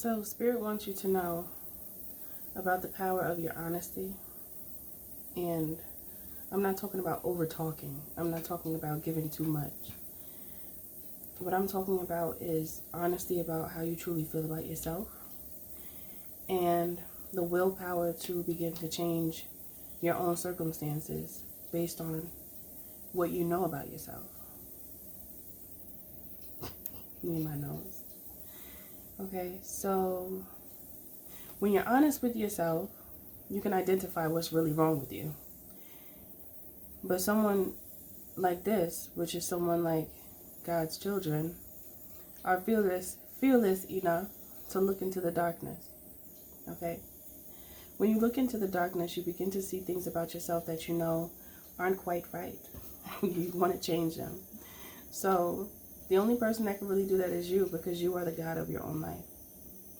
So Spirit wants you to know about the power of your honesty. And I'm not talking about over talking. I'm not talking about giving too much. What I'm talking about is honesty about how you truly feel about yourself and the willpower to begin to change your own circumstances based on what you know about yourself. Me and my nose. Okay, so when you're honest with yourself, you can identify what's really wrong with you. But someone like this, which is someone like God's children, are fearless enough to look into the darkness. Okay? When you look into the darkness, you begin to see things about yourself that you know aren't quite right. You want to change them. So the only person that can really do that is you, because you are the God of your own life.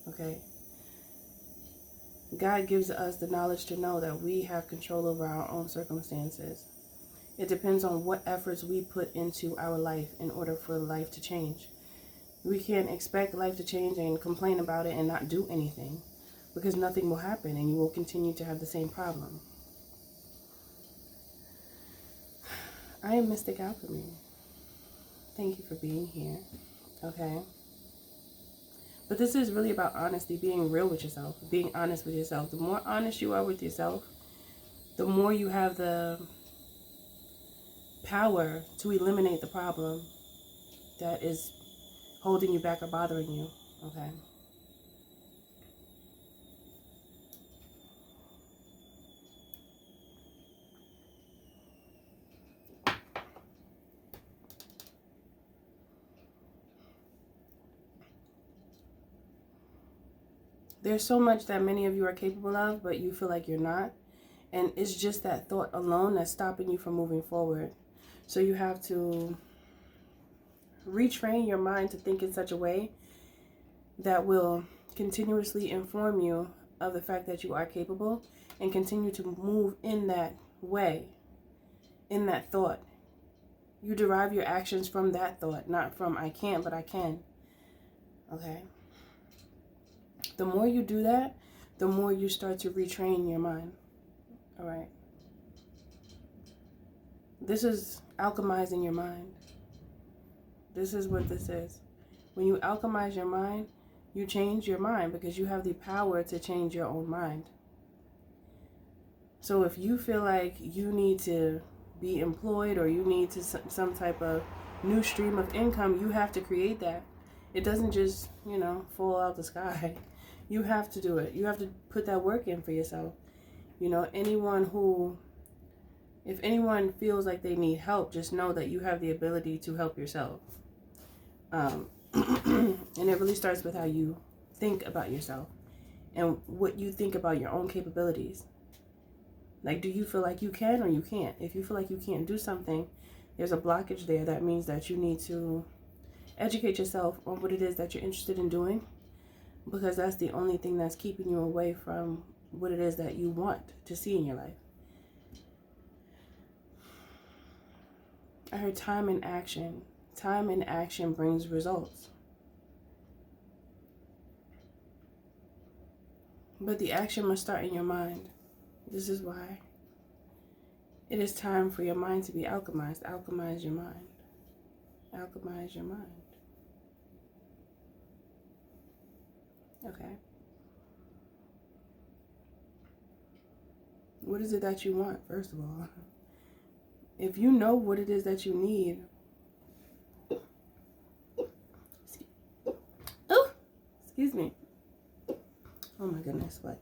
Okay? God gives us the knowledge to know that we have control over our own circumstances. It depends on what efforts we put into our life in order for life to change. We can't expect life to change and complain about it and not do anything, because nothing will happen and you will continue to have the same problem. I am Mystic Alchemy. Thank you for being here. Okay? But this is really about honesty, being real with yourself, being honest with yourself. The more honest you are with yourself, the more you have the power to eliminate the problem that is holding you back or bothering you. Okay? There's so much that many of you are capable of, but you feel like you're not. And it's just that thought alone that's stopping you from moving forward. So you have to retrain your mind to think in such a way that will continuously inform you of the fact that you are capable and continue to move in that way, in that thought. You derive your actions from that thought, not from I can't, but I can. Okay? The more you do that, the more you start to retrain your mind. All right? This is alchemizing your mind. This is what this is. When you alchemize your mind, you change your mind because you have the power to change your own mind. So if you feel like you need to be employed or you need to some type of new stream of income, you have to create that. It doesn't just, fall out the sky. You have to do it. You have to put that work in for yourself. If anyone feels like they need help, just know that you have the ability to help yourself. And it really starts with how you think about yourself and what you think about your own capabilities. Like, do you feel like you can or you can't? If you feel like you can't do something, there's a blockage there. That means that you need to educate yourself on what it is that you're interested in doing, because that's the only thing that's keeping you away from what it is that you want to see in your life. I heard time in action. Time in action brings results. But the action must start in your mind. This is why it is time for your mind to be alchemized. Alchemize your mind. Alchemize your mind. Okay. What is it that you want, first of all? If you know what it is that you need, excuse me. Oh my goodness, what?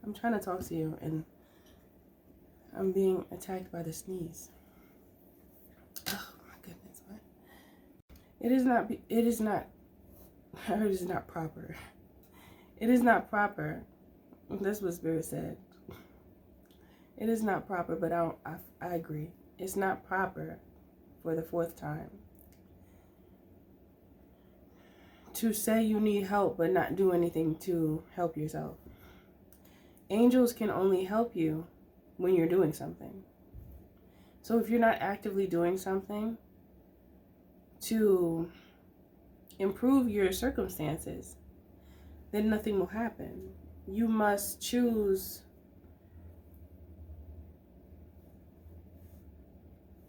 I'm trying to talk to you and I'm being attacked by the sneeze. Oh my goodness, what? It is not proper. It is not proper. That's what Spirit said. It is not proper, but I agree. It's not proper for the fourth time to say you need help but not do anything to help yourself. Angels can only help you when you're doing something. So if you're not actively doing something, to improve your circumstances, then nothing will happen. You must choose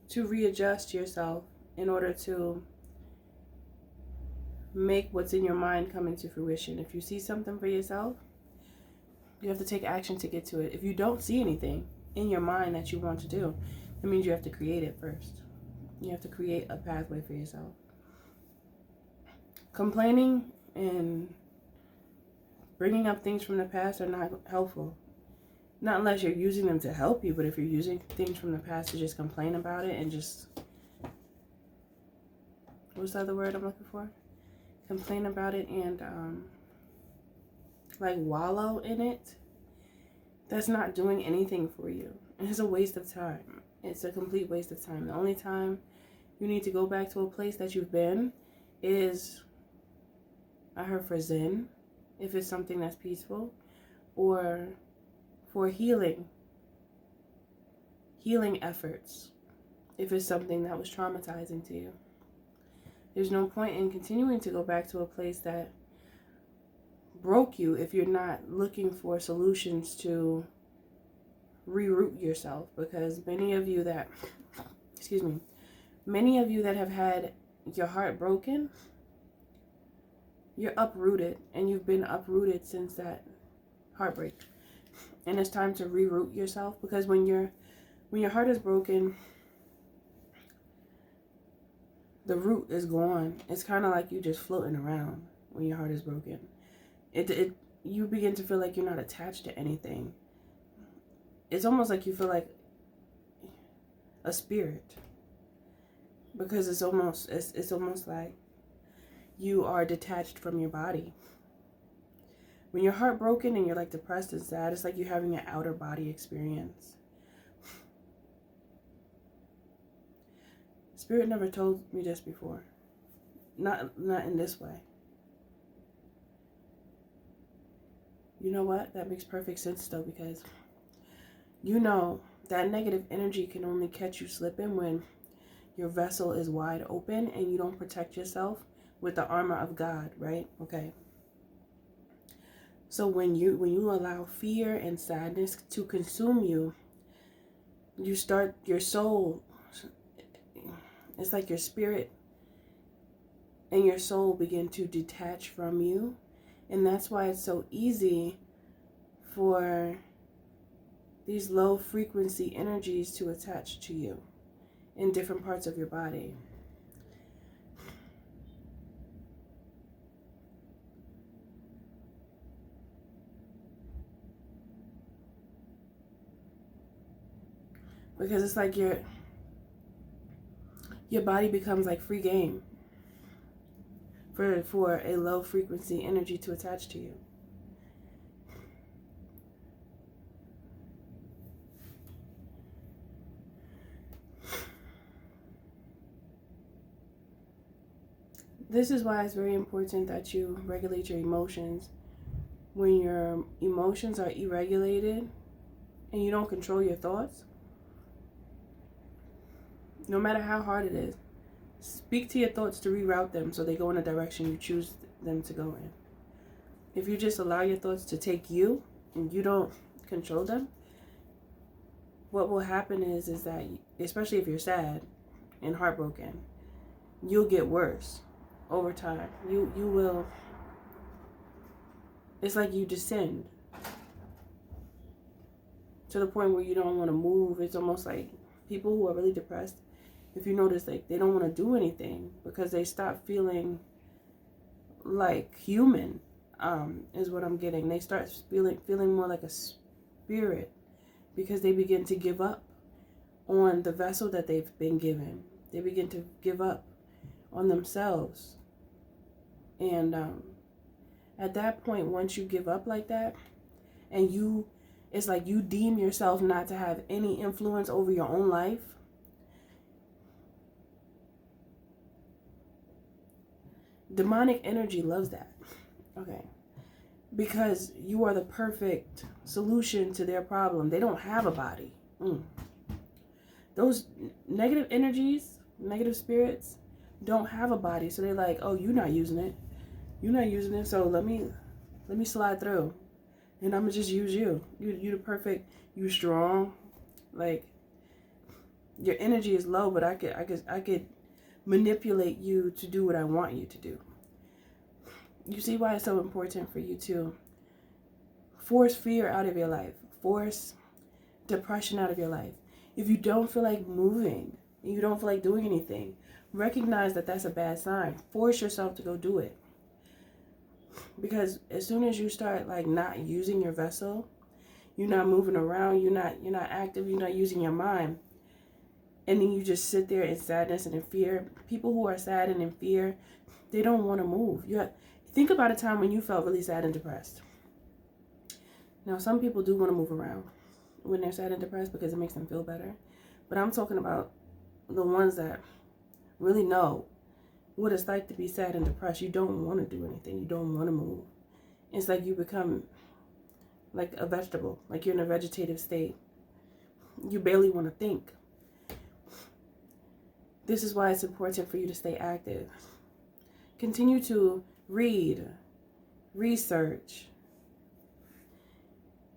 to readjust yourself in order to make what's in your mind come into fruition. If you see something for yourself, you have to take action to get to it. If you don't see anything in your mind that you want to do, that means you have to create it first. You have to create a pathway for yourself. Complaining and bringing up things from the past are not helpful. Not unless you're using them to help you, but if you're using things from the past to just complain about it and just, what's the other word I'm looking for? Complain about it and like wallow in it, that's not doing anything for you. It's a waste of time. It's a complete waste of time. The only time you need to go back to a place that you've been is, I heard, for Zen, if it's something that's peaceful, or for healing efforts, if it's something that was traumatizing to you. There's no point in continuing to go back to a place that broke you if you're not looking for solutions to reroot yourself, because many of you that have had your heart broken, you're uprooted, and you've been uprooted since that heartbreak. And it's time to reroot yourself, because when your heart is broken, the root is gone. It's kind of like you just floating around when your heart is broken. You begin to feel like you're not attached to anything. It's almost like you feel like a spirit, because it's almost like you are detached from your body. When you're heartbroken and you're like depressed and sad, it's like you're having an outer body experience. Spirit never told me this before. Not in this way. You know what? That makes perfect sense though, because you know that negative energy can only catch you slipping when your vessel is wide open and you don't protect yourself with the armor of God, right? Okay. So when you allow fear and sadness to consume you, you start, your soul, it's like your spirit and your soul begin to detach from you. And that's why it's so easy for these low frequency energies to attach to you in different parts of your body. Because it's like your body becomes like free game for a low frequency energy to attach to you. This is why it's very important that you regulate your emotions. When your emotions are irregulated and you don't control your thoughts, no matter how hard it is, speak to your thoughts to reroute them so they go in a direction you choose them to go in. If you just allow your thoughts to take you and you don't control them, what will happen is that, especially if you're sad and heartbroken, you'll get worse over time. You will, it's like you descend to the point where you don't want to move. It's almost like people who are really depressed, if you notice, like, they don't want to do anything because they stop feeling like human, is what I'm getting. They start feeling more like a spirit because they begin to give up on the vessel that they've been given. They begin to give up on themselves. And at that point, once you give up like that, and it's like you deem yourself not to have any influence over your own life, demonic energy loves that, okay? Because you are the perfect solution to their problem. They don't have a body. Those negative energies, negative spirits, don't have a body, so they're like, oh, you're not using it. You're not using it, so let me slide through. And I'm gonna just use you. You the perfect, you strong. Like, your energy is low, but I could manipulate you to do what I want you to do. You see why it's so important for you to force fear out of your life, force depression out of your life. If you don't feel like moving, you don't feel like doing anything, recognize that that's a bad sign. Force yourself to go do it. Because as soon as you start like not using your vessel, you're not moving around, you're not active, you're not using your mind, and then you just sit there in sadness and in fear. People who are sad and in fear, they don't want to move. Think about a time when you felt really sad and depressed. Now, some people do want to move around when they're sad and depressed because it makes them feel better. But I'm talking about the ones that really know what it's like to be sad and depressed. You don't want to do anything. You don't want to move. It's like you become like a vegetable, like you're in a vegetative state. You barely want to think. This is why it's important for you to stay active. Continue to read, research,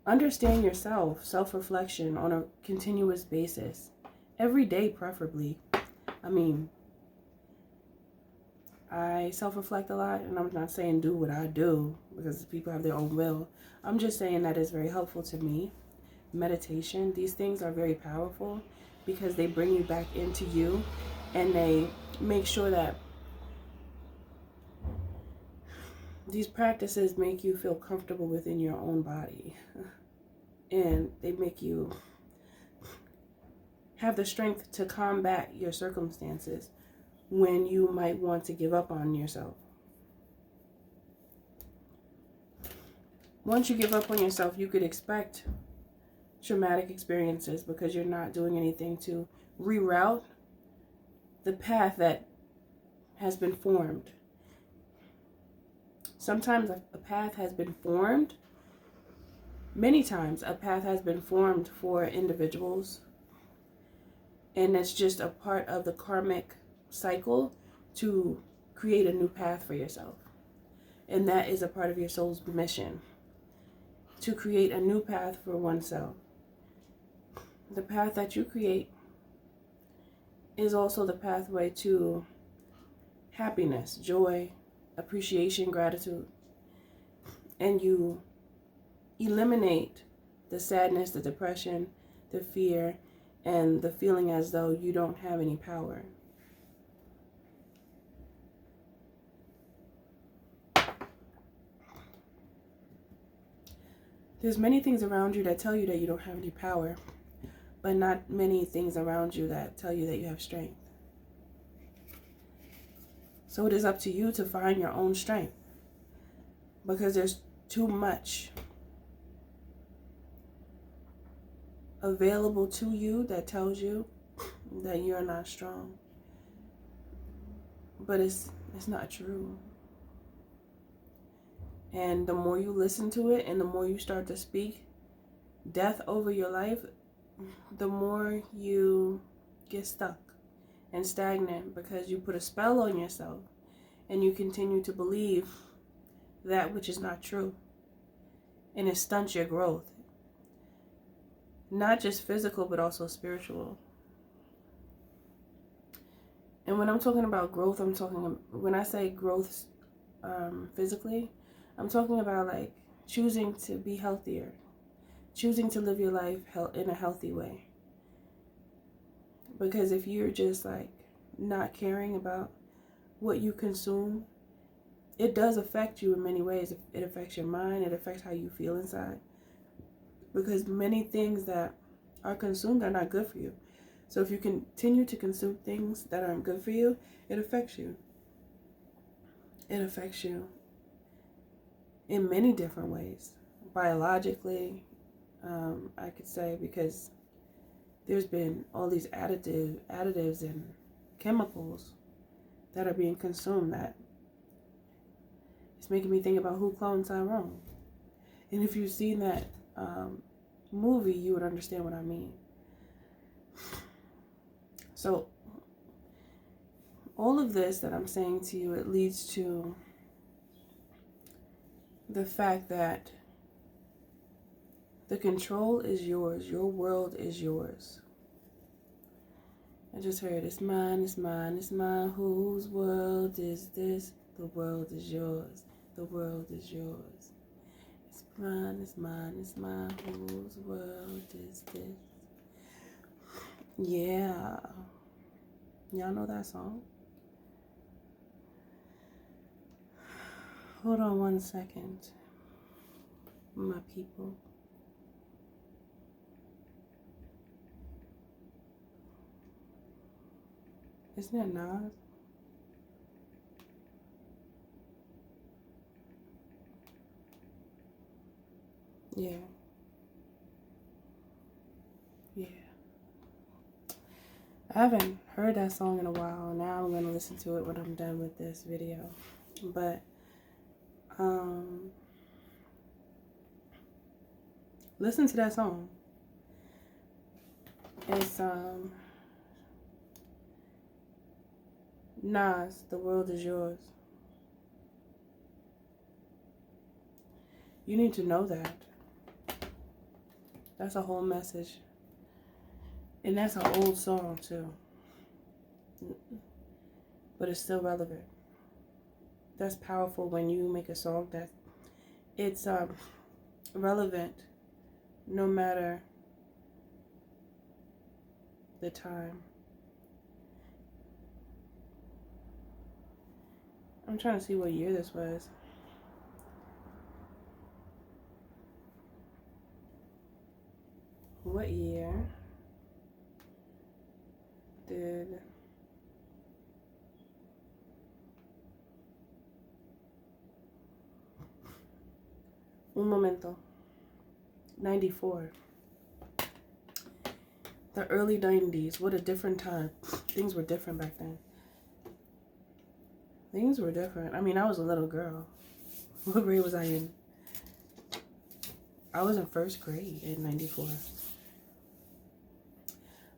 understand yourself, self-reflection on a continuous basis. Every day, preferably. I mean, I self-reflect a lot, and I'm not saying do what I do because people have their own will. I'm just saying that it's very helpful to me. Meditation, these things are very powerful because they bring you back into you, and they make sure that these practices make you feel comfortable within your own body, and they make you have the strength to combat your circumstances when you might want to give up on yourself. Once you give up on yourself, you could expect traumatic experiences because you're not doing anything to reroute the path that has been formed. Sometimes a path has been formed. Many times a path has been formed for individuals, and it's just a part of the karmic cycle to create a new path for yourself. And that is a part of your soul's mission, to create a new path for oneself. The path that you create is also the pathway to happiness, joy, appreciation, gratitude. And you eliminate the sadness, the depression, the fear, and the feeling as though you don't have any power. There's many things around you that tell you that you don't have any power, but not many things around you that tell you that you have strength. So it is up to you to find your own strength, because there's too much available to you that tells you that you're not strong. But it's not true. And the more you listen to it and the more you start to speak death over your life, the more you get stuck and stagnant, because you put a spell on yourself and you continue to believe that which is not true. And it stunts your growth. Not just physical, but also spiritual. And when I'm talking about growth, when I say growth physically, I'm talking about like choosing to be healthier, choosing to live your life in a healthy way. Because if you're just like not caring about what you consume, it does affect you in many ways. It affects your mind, it affects how you feel inside. Because many things that are consumed are not good for you. So if you continue to consume things that aren't good for you, it affects you. It affects you in many different ways. Biologically, I could say, because there's been all these additives and chemicals that are being consumed that it's making me think about who cloned Tyrone. And if you've seen that movie, you would understand what I mean. So all of this that I'm saying to you, it leads to the fact that the control is yours. Your world is yours. I just heard, it's mine, it's mine, it's mine. Whose world is this? The world is yours. The world is yours. It's mine, it's mine, it's mine. Whose world is this? Yeah. Y'all know that song? Hold on one second, my people. Isn't it Nas? Yeah. Yeah. I haven't heard that song in a while. Now I'm going to listen to it when I'm done with this video. But, listen to that song. It's, Nas, The World Is Yours. You need to know that. That's a whole message. And that's an old song too. But it's still relevant. That's powerful when you make a song that it's relevant no matter the time. I'm trying to see what year this was. What year did un momento 94? The early 90s. What a different time. Things were different back then. Things were different. I mean, I was a little girl. What grade was I in? I was in first grade in 94.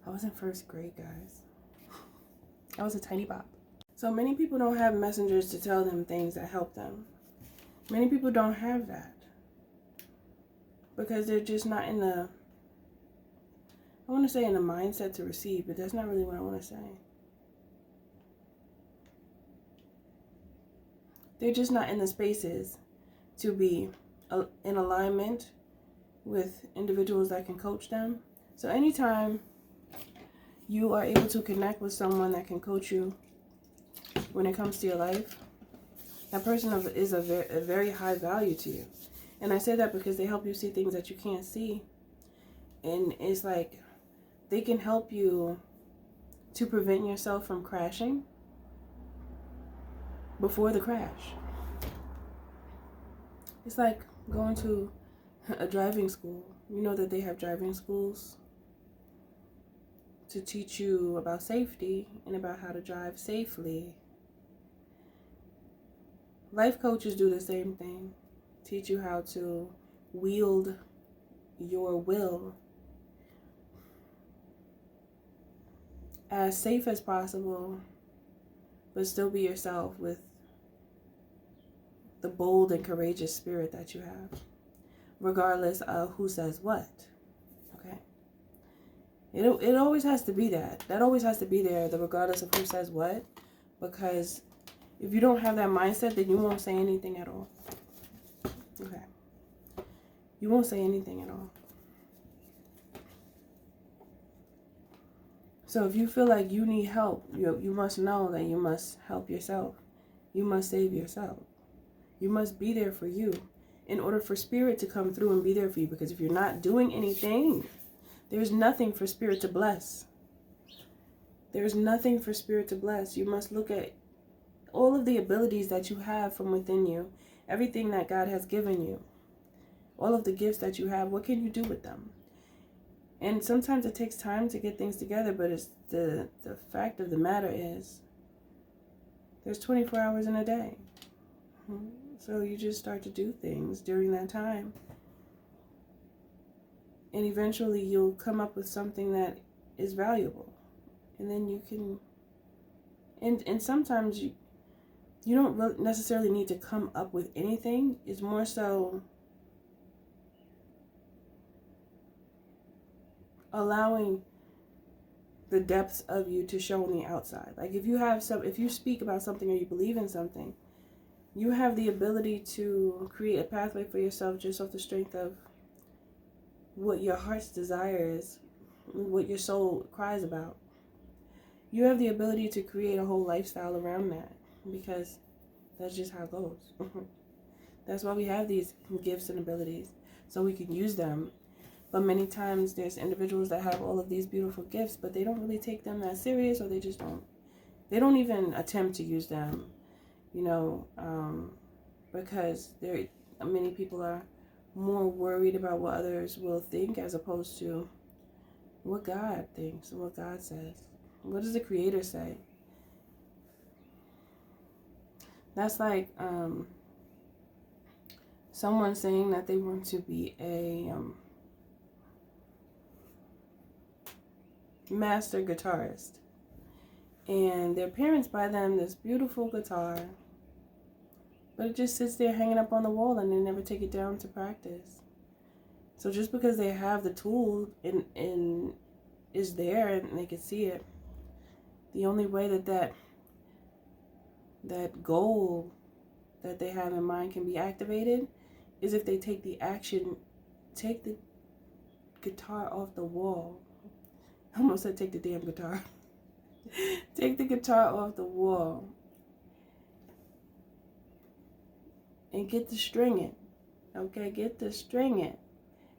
I was in first grade, guys. I was a tiny bop. So many people don't have messengers to tell them things that help them. Many people don't have that. Because they're just not in the, I want to say in the mindset to receive, but that's not really what I want to say. They're just not in the spaces to be in alignment with individuals that can coach them. So anytime you are able to connect with someone that can coach you when it comes to your life, that person is a very high value to you. And I say that because they help you see things that you can't see. And it's like they can help you to prevent yourself from crashing before the crash. It's like going to a driving school. You know that they have driving schools to teach you about safety and about how to drive safely. Life coaches do the same thing. Teach you how to wield your will as safe as possible, but still be yourself with the bold and courageous spirit that you have, regardless of who says what. Okay? It always has to be that. That always has to be there, the regardless of who says what, because if you don't have that mindset, then you won't say anything at all. Okay. You won't say anything at all. So if you feel like you need help, you must know that you must help yourself. You must save yourself. You must be there for you in order for spirit to come through and be there for you. Because if you're not doing anything, there's nothing for spirit to bless. There's nothing for spirit to bless. You must look at all of the abilities that you have from within you, everything that God has given you, all of the gifts that you have. What can you do with them? And sometimes it takes time to get things together, but it's the fact of the matter is there's 24 hours in a day. So you just start to do things during that time. And eventually you'll come up with something that is valuable. And then you can And sometimes you don't necessarily need to come up with anything. It's more so allowing the depths of you to show on the outside. Like if you speak about something or you believe in something, you have the ability to create a pathway for yourself just off the strength of what your heart's desire is, what your soul cries about. You have the ability to create a whole lifestyle around that, because that's just how it goes. That's why we have these gifts and abilities, so we can use them. But many times there's individuals that have all of these beautiful gifts, but they don't really take them that serious, or they don't even attempt to use them, because many people are more worried about what others will think as opposed to what God thinks and what God says. What does the Creator say? That's like someone saying that they want to be a master guitarist, and their parents buy them this beautiful guitar, but it just sits there hanging up on the wall and they never take it down to practice. So just because they have the tool and is there and they can see it, the only way that goal that they have in mind can be activated is if they take the action, take the guitar off the wall. I almost said take the damn guitar. Take the guitar off the wall and get to stringing. Okay, get to stringing.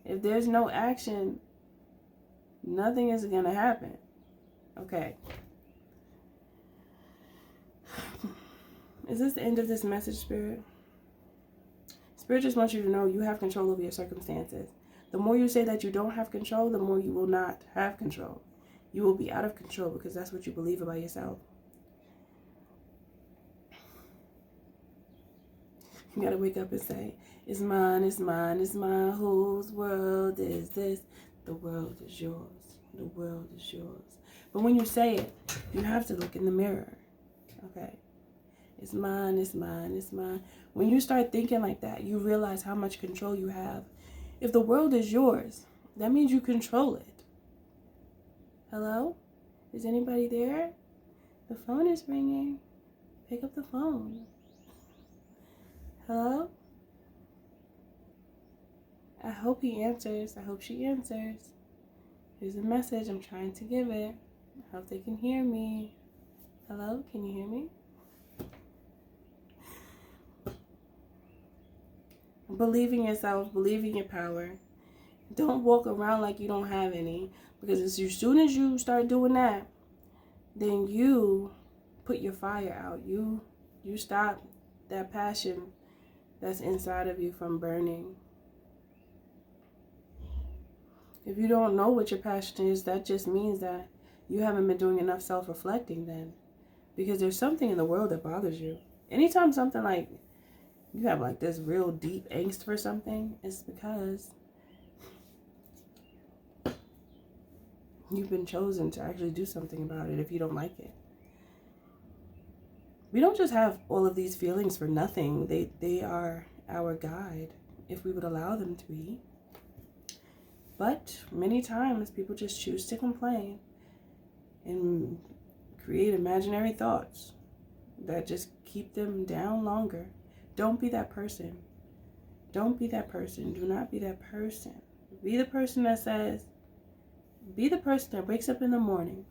If there's no action, nothing is going to happen. Okay. Is this the end of this message, Spirit? Spirit just wants you to know you have control over your circumstances. The more you say that you don't have control, the more you will not have control. You will be out of control because that's what you believe about yourself. You gotta wake up and say, it's mine, it's mine, it's mine. Whose world is this? The world is yours. The world is yours. But when you say it, you have to look in the mirror. Okay? It's mine, it's mine, it's mine. When you start thinking like that, you realize how much control you have. If the world is yours, that means you control it. Hello? Is anybody there? The phone is ringing. Pick up the phone. Hello? I hope he answers. I hope she answers. Here's a message. I'm trying to give it. I hope they can hear me. Hello? Can you hear me? Believe in yourself. Believe in your power. Don't walk around like you don't have any. Because as soon as you start doing that, then you put your fire out. You stop that passion that's inside of you from burning. If you don't know what your passion is, that just means that you haven't been doing enough self-reflecting then. Because there's something in the world that bothers you. Anytime something like, you have like this real deep angst for something, it's because you've been chosen to actually do something about it if you don't like it. We don't just have all of these feelings for nothing. They are our guide, if we would allow them to be. But many times people just choose to complain and create imaginary thoughts that just keep them down longer. Don't be that person. Don't be that person. Do not be that person. Be the person that says, be the person that wakes up in the morning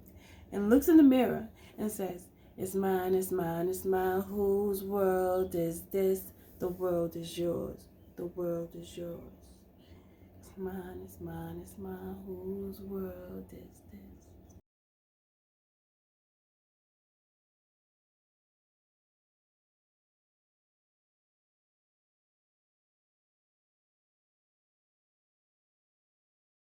and looks in the mirror and says, it's mine, it's mine, it's mine. Whose world is this? The world is yours. The world is yours. It's mine, it's mine, it's mine. Whose world is this?